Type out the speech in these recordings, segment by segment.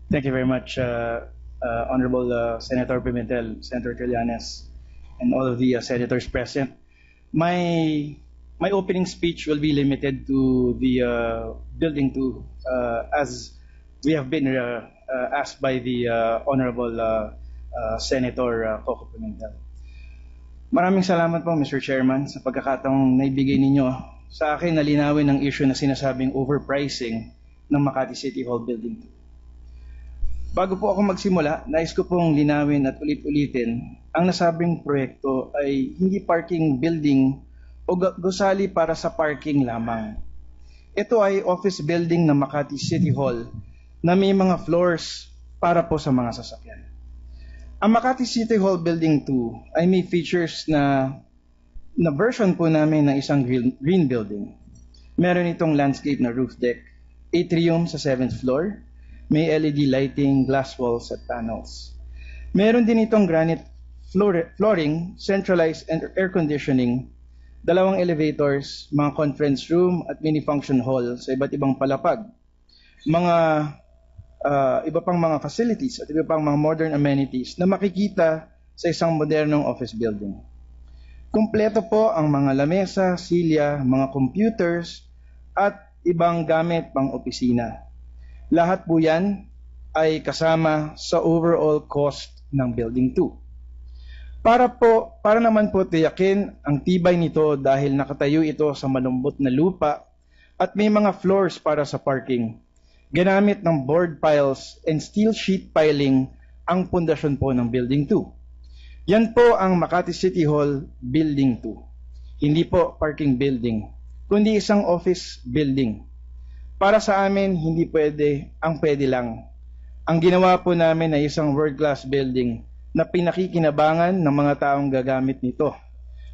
Thank you very much, Honorable Senator Pimentel, Senator Trillanes, and all of the senators present. My my opening speech will be limited to the building two, as we have been asked by the Honorable Senator Coco Pimentel. Maraming salamat po, Mr. Chairman, sa pagkakataong naibigay ninyo sa akin na linawin ang issue na sinasabing overpricing ng Makati City Hall Building 2. Bago po ako magsimula, nais ko pong linawin at ulit-ulitin ang nasabing proyekto ay hindi parking building o gusali para sa parking lamang. Ito ay office building ng Makati City Hall na may mga floors para po sa mga sasakyan. Ang Makati City Hall Building 2 ay may features na version po namin ng isang green building. Meron itong landscape na roof deck, atrium sa 7th floor, may LED lighting, glass walls at panels. Meron din itong granite flooring, centralized air conditioning, dalawang elevators, mga conference room at mini function hall sa iba't ibang palapag, mga iba pang mga facilities at iba pang mga modern amenities na makikita sa isang modernong office building. Kumpleto po ang mga lamesa, silya, mga computers at ibang gamit pang opisina. Lahat po yan ay kasama sa overall cost ng Building 2. Para naman po tiyakin ang tibay nito dahil nakatayo ito sa malumbot na lupa at may mga floors para sa parking. Ginamit ng board piles and steel sheet piling ang pundasyon po ng Building 2. Yan po ang Makati City Hall Building 2. Hindi po parking building, kundi isang office building. Para sa amin, hindi pwede, ang pwede lang. Ang ginawa po namin ay isang world-class building na pinakikinabangan ng mga taong gagamit nito,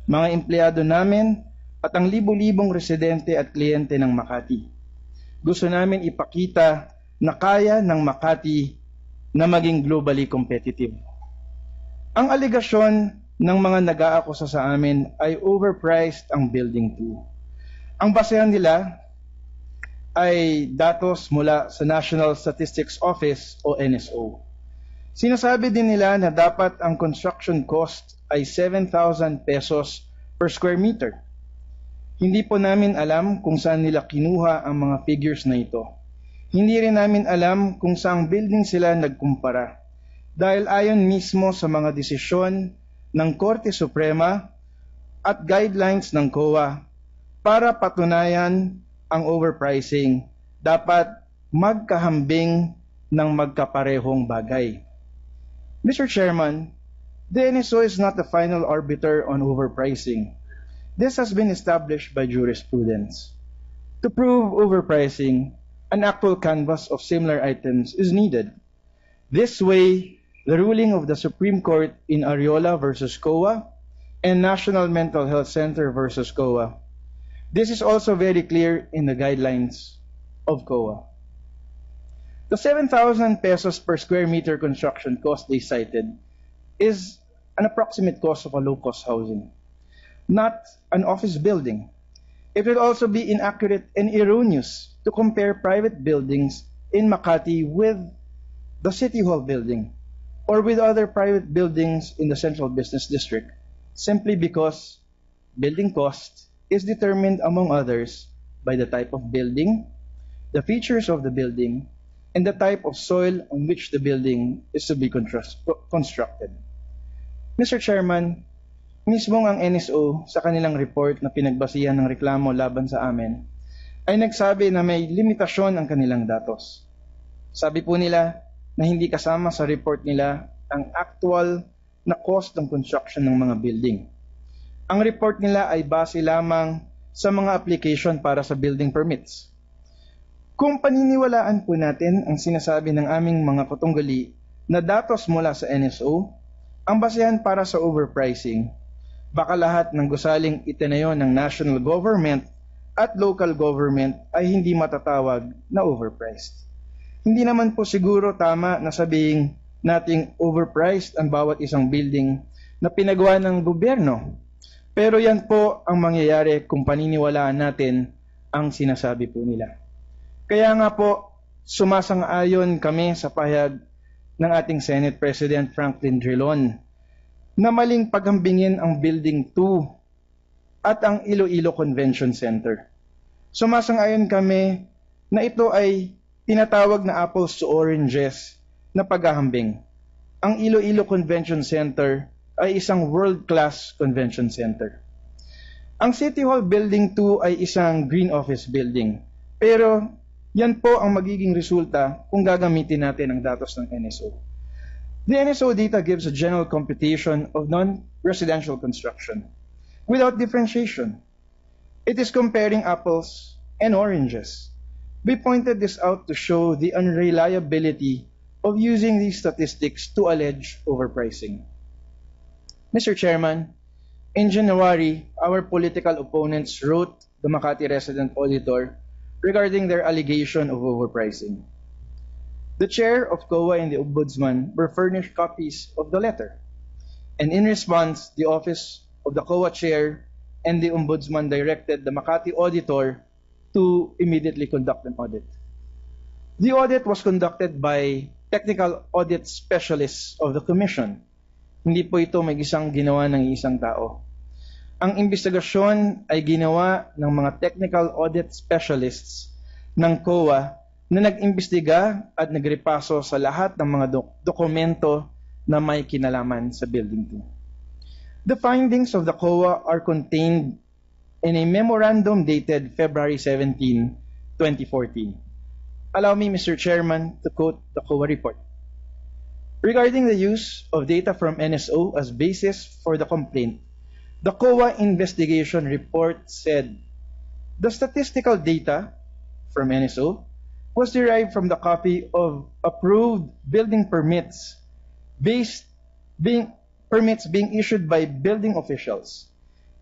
mga empleyado namin at ang libo-libong residente at kliyente ng Makati. Gusto namin ipakita na kaya ng Makati na maging globally competitive. Ang aligasyon ng mga nag-aakusa sa amin ay overpriced ang Building 2. Ang basehan nila ay datos mula sa National Statistics Office o NSO. Sinasabi din nila na dapat ang construction cost ay 7,000 pesos per square meter. Hindi po namin alam kung saan nila kinuha ang mga figures na ito. Hindi rin namin alam kung saang building sila nagkumpara dahil ayon mismo sa mga desisyon ng Korte Suprema at guidelines ng COA para patunayan ang overpricing, dapat magkahambing ng magkaparehong bagay. Mr. Chairman, the NSO is not the final arbiter on overpricing. This has been established by jurisprudence. To prove overpricing, an actual canvas of similar items is needed. This way, the ruling of the Supreme Court in Ariola versus COA and National Mental Health Center versus COA. This is also very clear in the guidelines of COA. The 7,000 pesos per square meter construction cost they cited is an approximate cost of a low-cost housing, not an office building. It will also be inaccurate and erroneous to compare private buildings in Makati with the City Hall building or with other private buildings in the Central Business District, simply because building cost is determined, among others, by the type of building, the features of the building, and the type of soil on which the building is to be constructed. Mr. Chairman, mismong ang NSO sa kanilang report na pinagbasihan ng reklamo laban sa amin ay nagsabi na may limitasyon ang kanilang datos. Sabi po nila na hindi kasama sa report nila ang actual na cost ng construction ng mga building. Ang report nila ay base lamang sa mga application para sa building permits. Kung paniniwalaan po natin ang sinasabi ng aming mga katunggali na datos mula sa NSO, ang basehan para sa overpricing, baka lahat ng gusaling itinayo ng national government at local government ay hindi matatawag na overpriced. Hindi naman po siguro tama na sabihin nating overpriced ang bawat isang building na pinagawa ng gobyerno. Pero yan po ang mangyayari kung paniniwalaan natin ang sinasabi po nila. Kaya nga po, sumasang-ayon kami sa pahayag ng ating Senate President Franklin Drilon na maling paghambingin ang Building 2 at ang Iloilo Convention Center. Sumasang-ayon kami na ito ay tinatawag na apples to oranges na paghahambing. Ang Iloilo Convention Center ay isang world-class convention center. Ang City Hall Building 2 ay isang green office building. Pero yan po ang magiging resulta kung gagamitin natin ang datos ng NSO. The NSO data gives a general computation of non-residential construction without differentiation. It is comparing apples and oranges. We pointed this out to show the unreliability of using these statistics to allege overpricing. Mr. Chairman, in January, our political opponents wrote the Makati resident auditor regarding their allegation of overpricing. The chair of COA and the ombudsman were furnished copies of the letter. And in response, the office of the COA chair and the ombudsman directed the Makati auditor to immediately conduct an audit. The audit was conducted by technical audit specialists of the commission. Hindi po ito may isang ginawa ng isang tao. Ang investigasyon ay ginawa ng mga technical audit specialists ng COA na nag-imbestiga at nagrepaso sa lahat ng mga dokumento na may kinalaman sa Building 2. The findings of the COA are contained in a memorandum dated February 17, 2014. Allow me, Mr. Chairman, to quote the COA report. Regarding the use of data from NSO as basis for the complaint, the COA investigation report said the statistical data from NSO was derived from the copy of approved building permits being issued by building officials.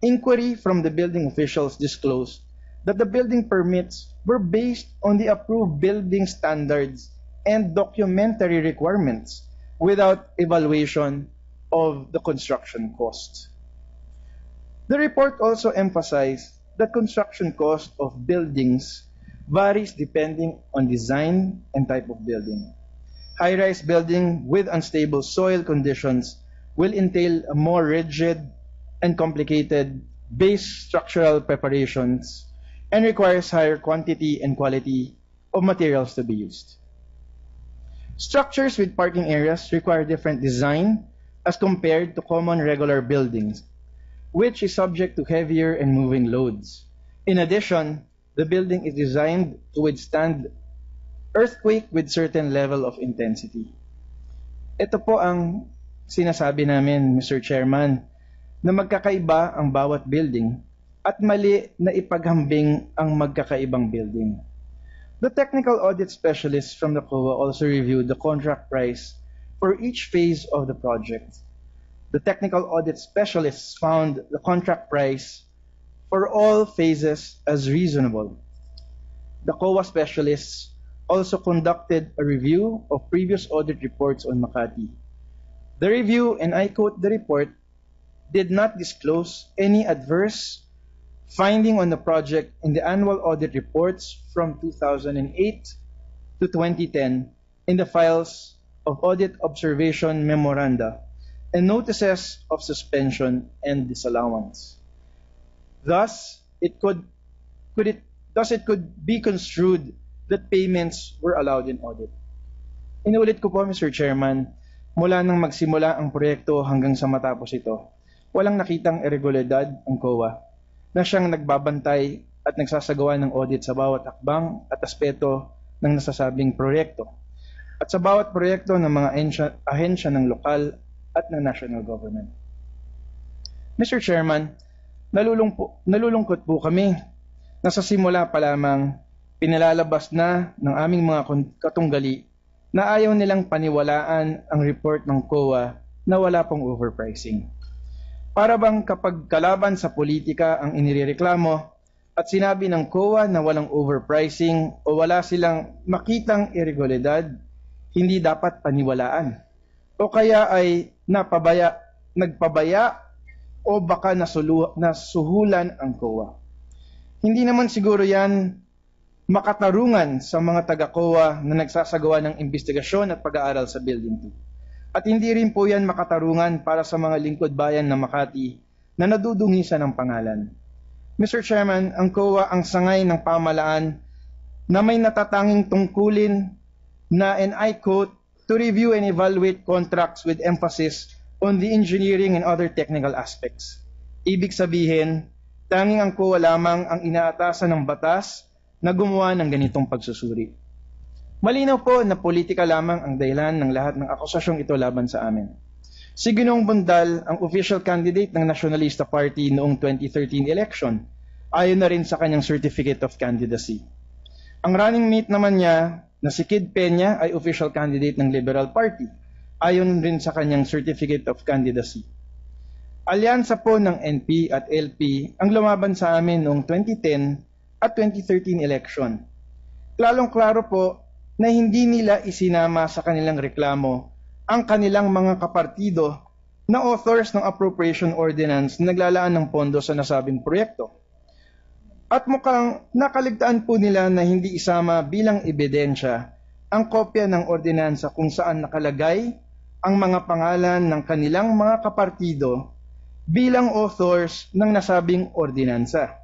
Inquiry from the building officials disclosed that the building permits were based on the approved building standards and documentary requirements without evaluation of the construction costs. The report also emphasized that construction cost of buildings varies depending on design and type of building. High-rise building with unstable soil conditions will entail a more rigid and complicated base structural preparations and requires higher quantity and quality of materials to be used. Structures with parking areas require different design as compared to common regular buildings, which is subject to heavier and moving loads. In addition, the building is designed to withstand earthquake with certain level of intensity. Ito po ang sinasabi namin, Mr. Chairman, na magkakaiba ang bawat building at mali na ipaghambing ang magkakaibang building. The technical audit specialists from the COA also reviewed the contract price for each phase of the project. The technical audit specialists found the contract price for all phases as reasonable. The COA specialists also conducted a review of previous audit reports on Makati. The review, and I quote the report, did not disclose any adverse finding on the project in the annual audit reports from 2008 to 2010 in the files of audit observation memoranda and notices of suspension and disallowance. Thus, it could be construed that payments were allowed in audit. Inuulit ko po, Mr. Chairman, mula nang magsimula ang proyekto hanggang sa matapos ito, walang nakitang irregularidad ang COA na siyang nagbabantay at nagsasagawa ng audit sa bawat hakbang at aspeto ng nasasabing proyekto at sa bawat proyekto ng mga ahensya ng lokal at ng national government. Mr. Chairman, nalulungkot po kami na sa simula pa lamang pinalalabas na ng aming mga katunggali na ayaw nilang paniwalaan ang report ng COA na wala pong overpricing. Para bang kapag kalaban sa politika ang inireklamo at sinabi ng COA na walang overpricing o wala silang makitang irregularidad, hindi dapat paniwalaan. O kaya ay nagpabaya o baka nasuhulan ang COA. Hindi naman siguro yan makatarungan sa mga taga-COA na nagsasagawa ng investigasyon at pag-aaral sa Building 2. At hindi rin po yan makatarungan para sa mga lingkod bayan ng Makati na nadudungisan ng pangalan. Mr. Chairman, ang COA ang sangay ng pamahalaan na may natatanging tungkulin na, and I quote, to review and evaluate contracts with emphasis on the engineering and other technical aspects. Ibig sabihin, tanging ang COA lamang ang inaatasan ng batas na gumawa ng ganitong pagsusuri. Malinaw po na politika lamang ang dahilan ng lahat ng akusasyong ito laban sa amin. Si Ginoong Bondal, ang official candidate ng Nationalista Party noong 2013 election, ayon na rin sa kanyang certificate of candidacy. Ang running mate naman niya na si Kid Peña ay official candidate ng Liberal Party, ayon rin sa kanyang certificate of candidacy. Alyansa po ng NP at LP ang lumaban sa amin noong 2010 at 2013 election. Klarong-klaro po na hindi nila isinama sa kanilang reklamo ang kanilang mga kapartido na authors ng appropriation ordinance na naglalaan ng pondo sa nasabing proyekto. At mukhang nakaligtaan po nila na hindi isama bilang ebidensya ang kopya ng ordinansa kung saan nakalagay ang mga pangalan ng kanilang mga kapartido bilang authors ng nasabing ordinansa.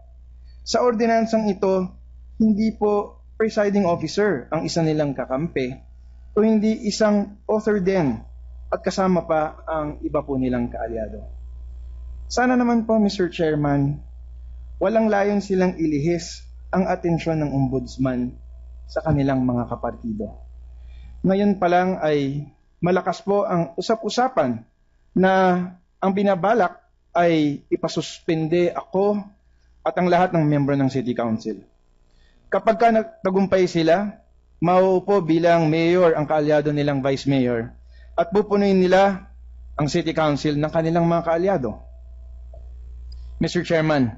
Sa ordinansang ito, hindi po presiding officer ang isa nilang kakampi o hindi isang author din at kasama pa ang iba po nilang kaalyado. Sana naman po, Mr. Chairman, walang layon silang ilihis ang atensyon ng ombudsman sa kanilang mga kapartido. Ngayon pa lang ay malakas po ang usap-usapan na ang binabalak ay ipasuspende ako at ang lahat ng miyembro ng City Council. Kapag ka nagtagumpay sila, mauupo bilang mayor ang kaalyado nilang vice mayor at pupunuin nila ang City Council ng kanilang mga kaalyado. Mr. Chairman,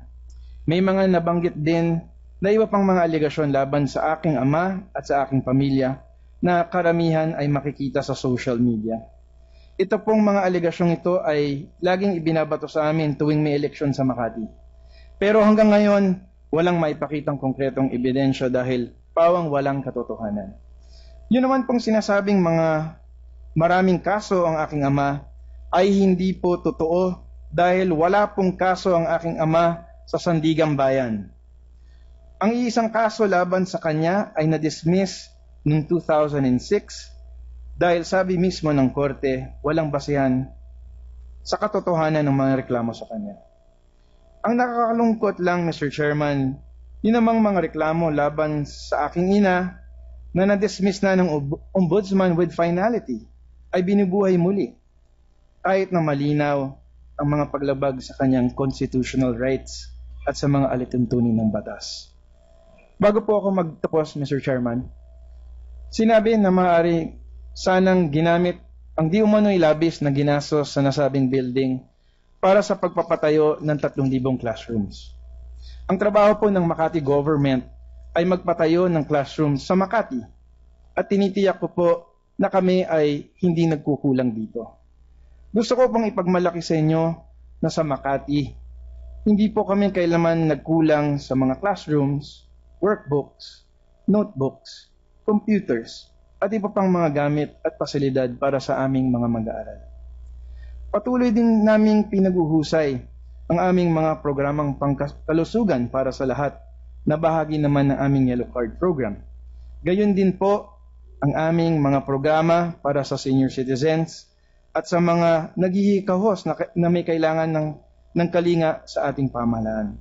may mga nabanggit din na iba pang mga aligasyon laban sa aking ama at sa aking pamilya na karamihan ay makikita sa social media. Ito pong mga aligasyong ito ay laging ibinabato sa amin tuwing may eleksyon sa Makati. Pero hanggang ngayon, walang maipakitang konkretong ebidensya dahil pawang walang katotohanan. Yun naman pong sinasabing mga maraming kaso ang aking ama ay hindi po totoo dahil wala pong kaso ang aking ama sa Sandigang Bayan. Ang iisang kaso laban sa kanya ay na-dismiss noong 2006 dahil sabi mismo ng korte walang basehan sa katotohanan ng mga reklamo sa kanya. Ang nakakalungkot lang, Mr. Chairman, yun namang mga reklamo laban sa aking ina na na-dismiss na ng ombudsman with finality ay binubuhay muli kahit na malinaw ang mga paglabag sa kanyang constitutional rights at sa mga alituntunin ng batas. Bago po ako magtapos, Mr. Chairman, sinabi na maaari sanang ginamit ang di umano'y labis na ginastos sa nasabing building para sa pagpapatayo ng 3,000 classrooms. Ang trabaho po ng Makati government ay magpatayo ng classrooms sa Makati at tinitiyak ko po na kami ay hindi nagkukulang dito. Gusto ko pong ipagmalaki sa inyo na sa Makati, hindi po kami kailanman nagkulang sa mga classrooms, workbooks, notebooks, computers, at iba pang mga gamit at pasilidad para sa aming mga mag-aaral. Patuloy din naming pinaguhusay ang aming mga programang pangkalusugan para sa lahat na bahagi naman ng aming Yellow Card program. Gayon din po ang aming mga programa para sa senior citizens at sa mga naghihikahos na may kailangan ng kalinga sa ating pamahalaan.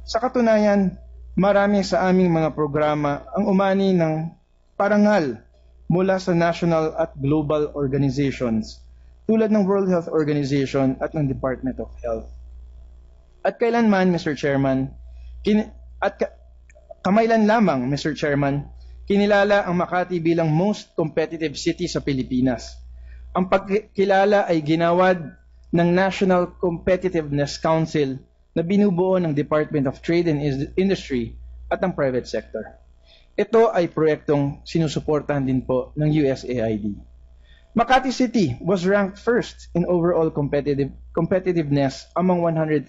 Sa katunayan, marami sa aming mga programa ang umani ng parangal mula sa national at global organizations tulad ng World Health Organization at ng Department of Health. At kailanman, Mr. Chairman, kamailan lamang, Mr. Chairman, kinilala ang Makati bilang most competitive city sa Pilipinas. Ang pagkilala ay ginawad ng National Competitiveness Council na binubuo ng Department of Trade and Industry at ng private sector. Ito ay proyektong sinusuportahan din po ng USAID. Makati City was ranked first in overall competitiveness among 136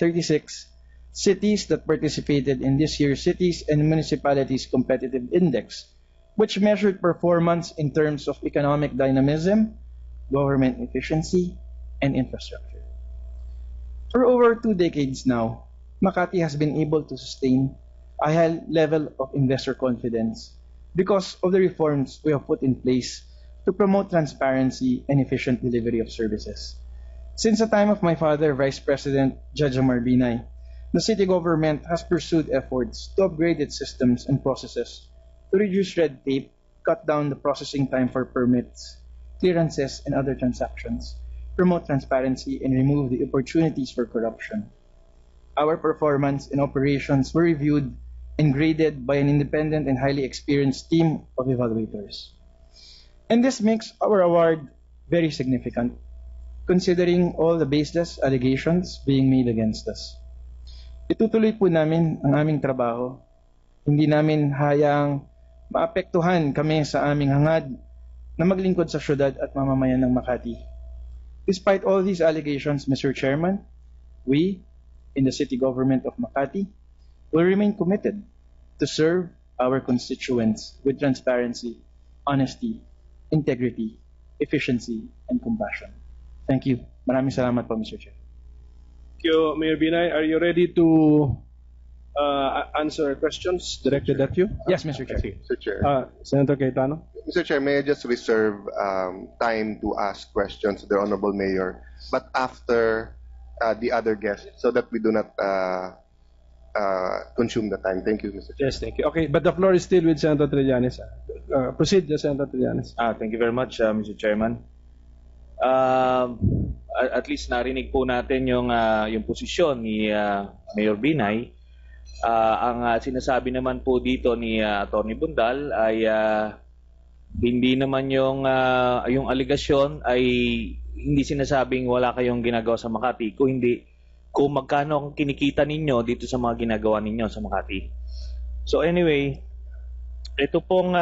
cities that participated in this year's Cities and Municipalities Competitive Index, which measured performance in terms of economic dynamism, government efficiency, and infrastructure. For over 2 decades now, Makati has been able to sustain a high level of investor confidence because of the reforms we have put in place to promote transparency and efficient delivery of services. Since the time of my father, Vice President Jejomar Binay, the city government has pursued efforts to upgrade its systems and processes to reduce red tape, cut down the processing time for permits, clearances, and other transactions, promote transparency, and remove the opportunities for corruption. Our performance and operations were reviewed and graded by an independent and highly experienced team of evaluators. And this makes our award very significant, considering all the baseless allegations being made against us. Itutuloy po namin ang aming trabaho. Hindi namin hayang maapektuhan kami sa aming hangad na maglingkod sa syudad at mamamayan ng Makati. Despite all these allegations, Mr. Chairman, we, in the City Government of Makati, will remain committed to serve our constituents with transparency, honesty, integrity, efficiency, and compassion. Thank you. Maraming salamat po, Mr. Chair. Thank you, Mayor Binay. Are you ready to answer questions directed at you? Yes, Mr. Chair. Mr. Chair. Senator Cayetano? Mr. Chair, may I just reserve time to ask questions to the Honorable Mayor, but after the other guests, so that we do not consume the time. Thank you, Mr. Chair. Yes, thank you. Okay, but the floor is still with Senator Trillanes. Proceed, Senator Trillanes. Thank you very much, Mr. Chairman. At least narinig po natin yung posisyon ni Mayor Binay. Ang sinasabi naman po dito ni Attorney Bondal ay hindi naman yung aligasyon ay hindi sinasabing wala kayong ginagawa sa Makati, kung magkano ang kinikita ninyo dito sa mga ginagawa ninyo sa Makati. So anyway, ito pong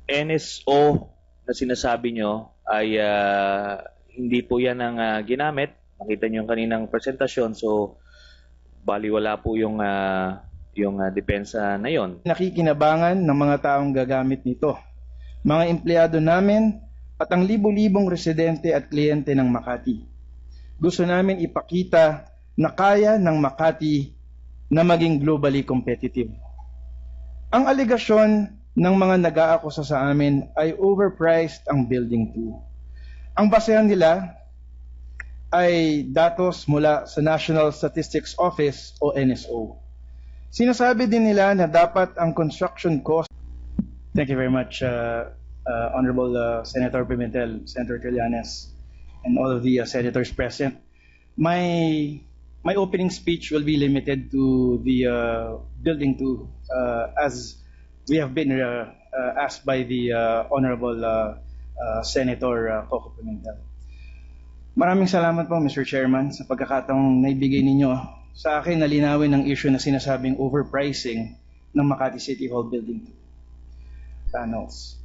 NSO na sinasabi nyo ay hindi po yan ang ginamit. Nakita nyo yung kaninang presentasyon, so baliwala po yung depensa na yon. Nakikinabangan ng mga taong gagamit nito, mga empleyado namin at ang libo-libong residente at kliyente ng Makati. Gusto namin ipakita na kaya ng Makati na maging globally competitive. Ang aligasyon ng mga nag-aakusa sa amin ay overpriced ang Building 2. Ang basehan nila ay datos mula sa National Statistics Office o NSO. Sinasabi din nila na dapat ang construction cost. Thank you very much, Honorable Senator Pimentel, Senator Trillanes, and all of the senators present. My opening speech will be limited to the Building 2 as we have been asked by the Honorable Senator Coco Pimentel. Maraming salamat po, Mr. Chairman, sa pagkakataong naibigay ninyo sa akin na linawin ng issue na sinasabing overpricing ng Makati City Hall Building 2 panels.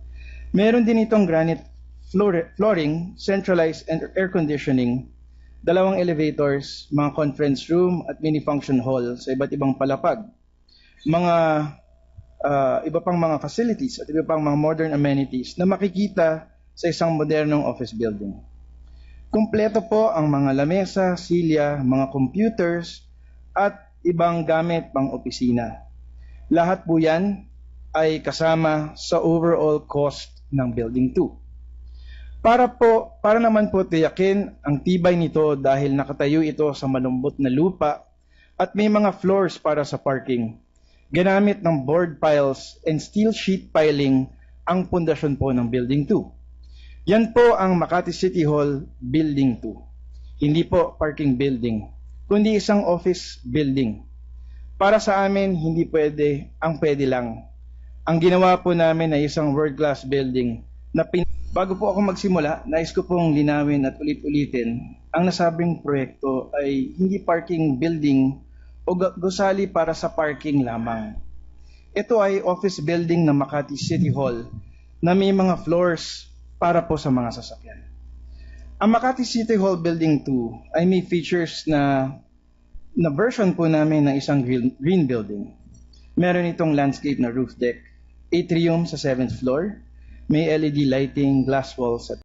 Meron din itong granite flooring, centralized and air conditioning, 2 elevators, mga conference room at mini function hall sa iba't ibang palapag, mga iba pang mga facilities at iba pang mga modern amenities na makikita sa isang modernong office building. Kumpleto po ang mga lamesa, silya, mga computers, at ibang gamit pang opisina. Lahat po yan ay kasama sa overall cost ng Building 2. Para naman po tiyakin ang tibay nito dahil nakatayo ito sa malumbot na lupa at may mga floors para sa parking. Ginamit ng board piles and steel sheet piling ang pundasyon po ng Building 2. Yan po ang Makati City Hall Building 2. Hindi po parking building, kundi isang office building. Para sa amin, hindi pwede, ang pwede lang. Ang ginawa po namin ay isang world-class building na bago po ako magsimula, nais ko pong linawin at ulit-ulitin, ang nasabing proyekto ay hindi parking building o gusali para sa parking lamang. Ito ay office building ng Makati City Hall na may mga floors para po sa mga sasakyan. Ang Makati City Hall Building 2 ay may features na version po namin ng isang green building. Meron itong landscape na roof deck, atrium sa 7th floor, may LED lighting, glass walls at